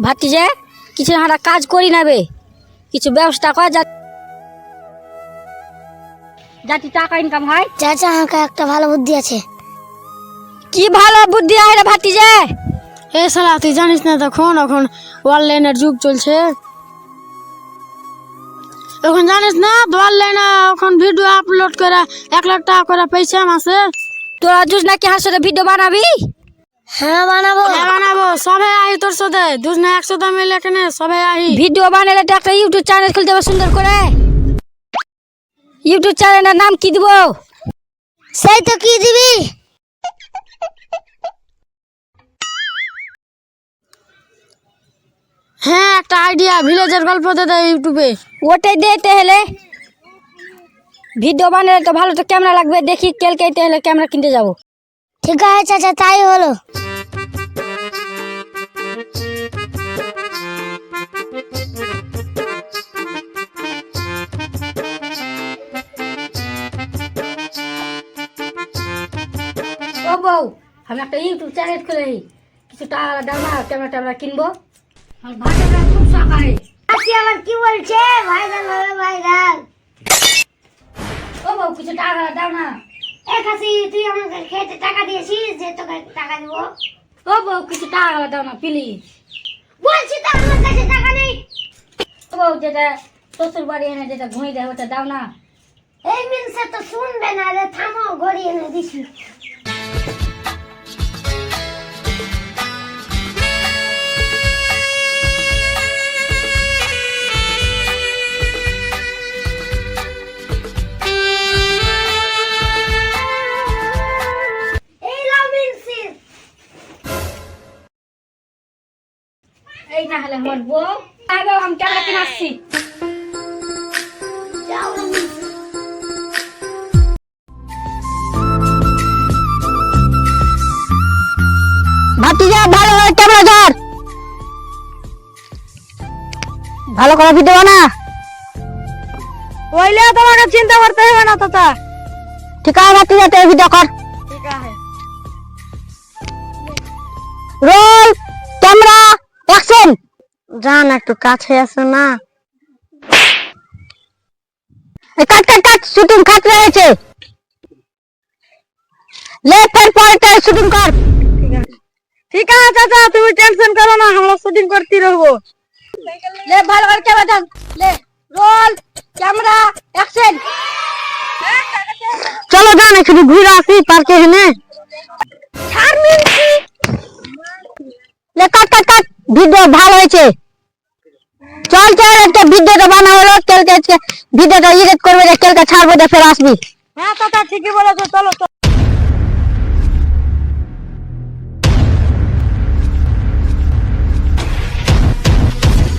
ভাতিজা কিছু আমরা কাজ করি নেবে, কিছু ব্যবস্থা কর যাতে টাকা ইনকাম হয়। চাচা আমাকে একটা ভালো বুদ্ধি আছে। কি ভালো বুদ্ধি আছে রে ভাতিজা? এ শালা তুই জানিস না তখন এখন অনলাইনের যুগ চলছে। এখন জানিস না অনলাইনে এখন ভিডিও আপলোড করে 1 লাখ টাকা করে পয়সা মাসে। তোরা দুজ নাকি হার সাথে ভিডিও বানাবি? হ্যাঁ বানাবো। বানাবো, সবাই আহি তোর সাথে, দুজ না একসাথে মিলে এখানে সবাই আহি। ভিডিও বানালে তো একটা ইউটিউব চ্যানেল খুলতে হবে সুন্দর করে। ইউটিউব চ্যানেলের নাম কি দিব? সেই তো কি দিবি? হ্যাঁ একটা আইডিয়া, ভিলেজের গল্প দে দে ইউটিউবে। ওটাই দিতে হলে ভিডিও বানালে তো ভালো তো ক্যামেরা লাগবে, দেখি কালকে হলে ক্যামেরা কিনতে যাব। ঠিক আছে চাচা, তাই হলো। ও বউ, আমি একটা ইউটিউব চ্যানেল খুলে কিছু টাকা দাও না, ক্যামেরা ট্যামেরা কিনবো। আর ভাষাটা খুব সকালে আসি আবার কি বলছে? ভাইরাল হবে ভাইরাল। ও বউ কিছু টাকা দাও না। এক আসি তুই আমাকে খেতে টাকা দিয়েছিস যে তোকে টাকা দিব? ও বউ কিছু টাকা দাও না প্লিজ। বলছি তো আমার কাছে টাকা নেই। ও বউ যেটা শ্বশুর বাড়ি এনে যেটা ঘুমিয়ে দেয় ওটা দাও না। এই মিনসে তো শুনবে না রে, থামো ঘড়ি এনে দিছি। এই না হলে আমার বউ আগে আমি ক্যামেরা কিনে আসছি। ভাতিজা ভালো করে ক্যামেরা ধর, ভালো করে ভিডিও বানা। ওইলে তোমাকে চিন্তা করতে হবে না চাচা। ঠিক আছে ভাতিজা, তুই ভিডিও কর। ঠিক আছে। Roll camera action. জান একটু কাছে আসো না। কাট কাট কাট, শুটিং কাট রয়েছে। লেফট এর পরেটা শুটিং কর। ঠিক আছে চাচা, তুমি টেনশন করো না, আমরা শুটিং করতে রহবো। লে ভালো করে ক্যামেরা ধর। লে রোল ক্যামেরা অ্যাকশন। চলো জান একটু ঘুরে আসি পার্কে হেনে। লে কাট কাট কাট, ভিডিও ভালো হয়েছে। চল চল, একটা ভিডিওটা বানা হলো, কালকে ভিডিওটা এডিট করবে, কালকে ছাড়বো, ফের আসবি। হ্যাঁ চাচা ঠিকই বলেছো, চলো।